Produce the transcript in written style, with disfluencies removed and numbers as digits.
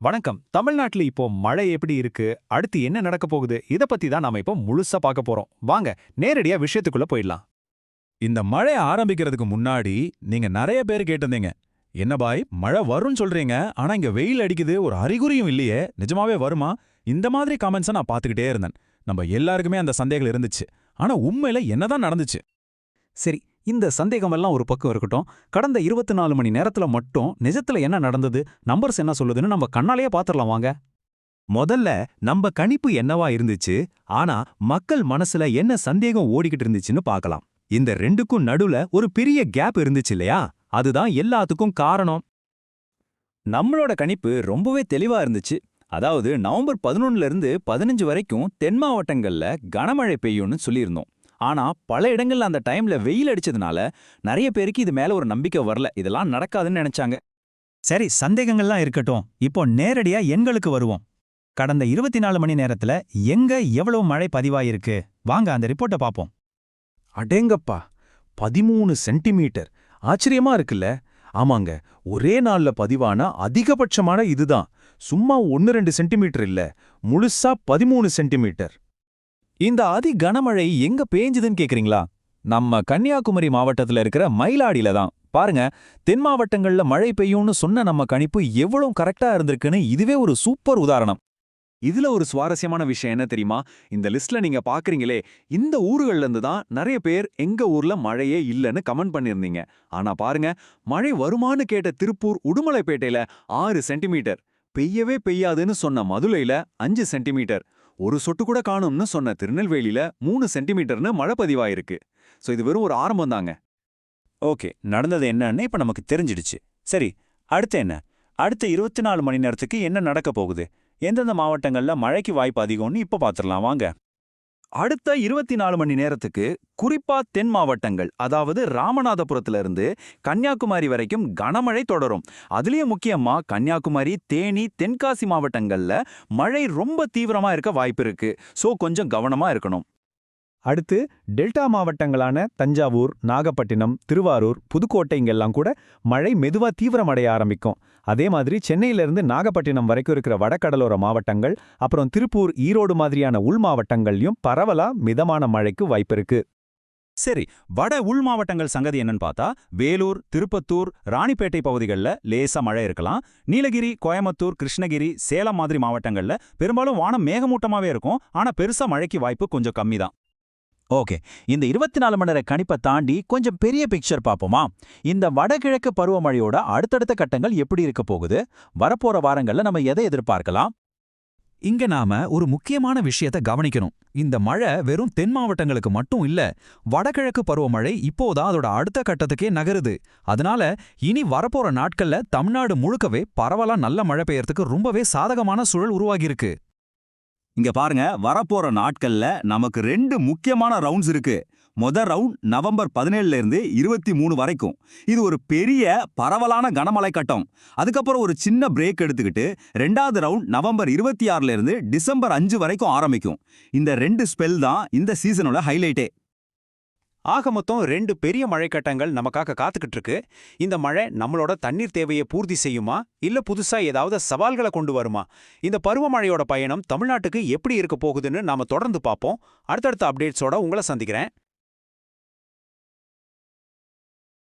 வணக்கம். தமிழ்நாட்டுல இப்போ மழை எப்படி இருக்கு? அடுத்து என்ன நடக்க போகுது? இத பத்தி தான் நாம இப்போ முழுசா பார்க்க போறோம். வாங்க நேரடியா விஷயத்துக்குள்ள போயிடலாம். இந்த மழை ஆரம்பிக்கிறதுக்கு முன்னாடி நீங்க நிறைய பேர் கேட்டிருந்தீங்க. என்ன பாய் மழை வரும்னு சொல்றீங்க, ஆனா இங்க வெயில் அடிக்குது, ஒரு அறிகுறியும் இல்லையே, நிஜமாவே வருமா? இந்த மாதிரி கமெண்ட்ஸை நான் பார்த்துக்கிட்டே இருந்தேன். நம்ம எல்லாருக்குமே அந்த சந்தேகம் இருந்துச்சு. ஆனா உண்மையில என்னதான் நடந்துச்சு? சரி, இந்த சந்தேகமெல்லாம் ஒரு பக்கம் இருக்கட்டும். கடந்த 24 மணி நேரத்துல மட்டும் நிஜத்துல என்ன நடந்தது, நம்பர்ஸ் என்ன சொல்லுதுன்னு நம்ம கண்ணாலேயே பாத்துரலாம் வாங்க. முதல்ல நம்ம கணிப்பு என்னவா இருந்துச்சு, ஆனா மக்கள் மனசுல என்ன சந்தேகம் ஓடிக்கிட்டு இருந்துச்சுன்னு பார்க்கலாம். இந்த ரெண்டுக்கும் நடுவுல ஒரு பெரிய கேப் இருந்துச்சு இல்லையா? அதுதான் எல்லாத்துக்கும் காரணம். நம்மளோட கணிப்பு ரொம்பவே தெளிவா இருந்துச்சு. அதாவது நவம்பர் 11ல இருந்து 15 வரைக்கும் தென் மாவட்டங்கள்ல கனமழை பெய்யும்னு சொல்லியிருந்தோம். ஆனா பல இடங்கள்ல அந்த டைம்ல வெயில் அடிச்சதுனால நிறைய பேருக்கு இது மேல ஒரு நம்பிக்கை வரல, இதெல்லாம் நடக்காதுன்னு நினைச்சாங்க. சரி, சந்தேகங்கள்லாம் இருக்கட்டும். இப்போ நேரடியா எண்களுக்கு வருவோம். கடந்த 24 மணி நேரத்துல எங்க எவ்வளவு மழை பதிவாயிருக்கு? வாங்க அந்த ரிப்போர்ட்டை பாப்போம். அடேங்கப்பா, 13 சென்டிமீட்டர்! ஆச்சரியமா இருக்குல்ல? ஆமாங்க, ஒரே நாள்ல பதிவான அதிகபட்சமான இதுதான். சும்மா 1-2 சென்டிமீட்டர் இல்ல, முழுசா 13 சென்டிமீட்டர். இந்த அதி கனமழை எங்க பேஞ்சுதுன்னு கேக்குறீங்களா? நம்ம கன்னியாகுமரி மாவட்டத்துல இருக்கிற மயிலாடியில தான். பாருங்க, தென் மாவட்டங்கள்ல மழை பெய்யும்னு சொன்ன நம்ம கணிப்பு எவ்வளவு கரெக்டா இருந்திருக்குன்னு இதுவே ஒரு சூப்பர் உதாரணம். இதுல ஒரு சுவாரஸ்யமான விஷயம் என்ன தெரியுமா? இந்த லிஸ்ட்ல நீங்க பாக்குறீங்களே, இந்த ஊர்கள்ல இருந்து தான் நிறைய பேர் எங்க ஊர்ல மழையே இல்லைன்னு கமெண்ட் பண்ணிருந்தீங்க. ஆனா பாருங்க, மழை வருமானு கேட்ட திருப்பூர் உடுமலைப்பேட்டையில 6 சென்டிமீட்டர், பெய்யவே பெய்யாதுன்னு சொன்ன மதுரையில 5 சென்டிமீட்டர், ஒரு சொட்டு கூட காணும்னு சொன்ன திருநெல்வேலியில 3 சென்டிமீட்டர்னு மழை பதிவாயிருக்கு. சோ இது வெறும் ஒரு ஆரம்பம் தாங்க. ஓகே, நடந்தது என்னன்னு இப்ப நமக்கு தெரிஞ்சிடுச்சு. சரி, அடுத்து என்ன? அடுத்த 24 மணி நேரத்துக்கு என்ன நடக்க போகுது? எந்தெந்த மாவட்டங்கள்ல மழைக்கு வாய்ப்பு அதிகம்னு இப்ப பாத்துடலாம் வாங்க. அடுத்த 24 மணி நேரத்துக்கு குறிப்பா தென் மாவட்டங்கள், அதாவது ராமநாதபுரத்துல இருந்து கன்னியாகுமரி வரைக்கும் கனமழை தொடரும். அதுலயும் முக்கியமா கன்னியாகுமரி, தேனி, தென்காசி மாவட்டங்கள்ல மழை ரொம்ப தீவிரமா இருக்க வாய்ப்பு இருக்கு. சோ கொஞ்சம் கவனமா இருக்கணும். அடுத்து டெல்டா மாவட்டங்களான தஞ்சாவூர், நாகப்பட்டினம், திருவாரூர், புதுக்கோட்டை இங்கெல்லாம் கூட மழை மெதுவா தீவிரமடைய ஆரம்பிக்கும். அதே மாதிரி சென்னையிலிருந்து நாகப்பட்டினம் வரைக்கும் இருக்கிற வடகடலோர மாவட்டங்கள், அப்புறம் திருப்பூர், ஈரோடு மாதிரியான உள் மாவட்டங்கள்லயும் பரவலா மிதமான மழைக்கு வாய்ப்பிருக்கு. சரி, வட உள் மாவட்டங்கள் சங்கதி என்னன்னு பார்த்தா, வேலூர், திருப்பத்தூர், ராணிப்பேட்டை பகுதிகளில் லேசா மழை இருக்கலாம். நீலகிரி, கோயம்புத்தூர், கிருஷ்ணகிரி, சேலம் மாதிரி மாவட்டங்கள்ல பெரும்பாலும் வானம் மேகமூட்டமாவே இருக்கும். ஆனா பெருசா மழைக்கு வாய்ப்பு கொஞ்சம் கம்மி தான். ஓகே, இந்த 24 மணி நேர கணிப்பை தாண்டி கொஞ்சம் பெரிய பிக்சர் பார்ப்போமா? இந்த வடகிழக்கு பருவமழையோட அடுத்தடுத்த கட்டங்கள் எப்படி இருக்க போகுது? வரப்போற வாரங்கள்ல நம்ம எதை எதிர்பார்க்கலாம்? இங்க நாம ஒரு முக்கியமான விஷயத்தை கவனிக்கணும். இந்த மழை வெறும் தென் மாவட்டங்களுக்கு மட்டும் இல்ல, வடகிழக்கு பருவமழை இப்போதான் அதோட அடுத்த கட்டத்துக்கே நகருது. அதனால இனி வரப்போற நாட்கள்ல தமிழ்நாடு முழுக்கவே பரவலா நல்ல மழை பெய்யறதுக்கு ரொம்பவே சாதகமான சூழல் உருவாகியிருக்கு. இங்க பாருங்க, வரப்போற நாட்கள்ல நமக்கு 2 முக்கியமான ரவுண்ட்ஸ் இருக்கு. முதல் ரவுண்ட் நவம்பர் 17ல இருந்து 23 வரைக்கும். இது ஒரு பெரிய பரவலான கனமழை கட்டம். அதுக்கப்புறம் ஒரு சின்ன பிரேக் எடுத்துக்கிட்டு 2வது ரவுண்ட் நவம்பர் 26ல இருந்து டிசம்பர் 5 வரைக்கும் ஆரம்பிக்கும். இந்த 2 ஸ்பெல் தான் இந்த சீசனோட ஹைலைட்டே. ஆக மொத்தம் 2 பெரிய மழைக்கட்டங்கள் நமக்காக காத்துக்கிட்டு இருக்கு. இந்த மழை நம்மளோட தண்ணீர் தேவையை பூர்த்தி செய்யுமா, இல்ல புதுசா ஏதாவது சவால்களை கொண்டு வருமா? இந்த பருவமழையோட பயணம் தமிழ்நாட்டுக்கு எப்படி இருக்க போகுதுன்னு நாம தொடர்ந்து பார்ப்போம். அடுத்தடுத்த அப்டேட்ஸோட உங்களை சந்திக்கிறேன்.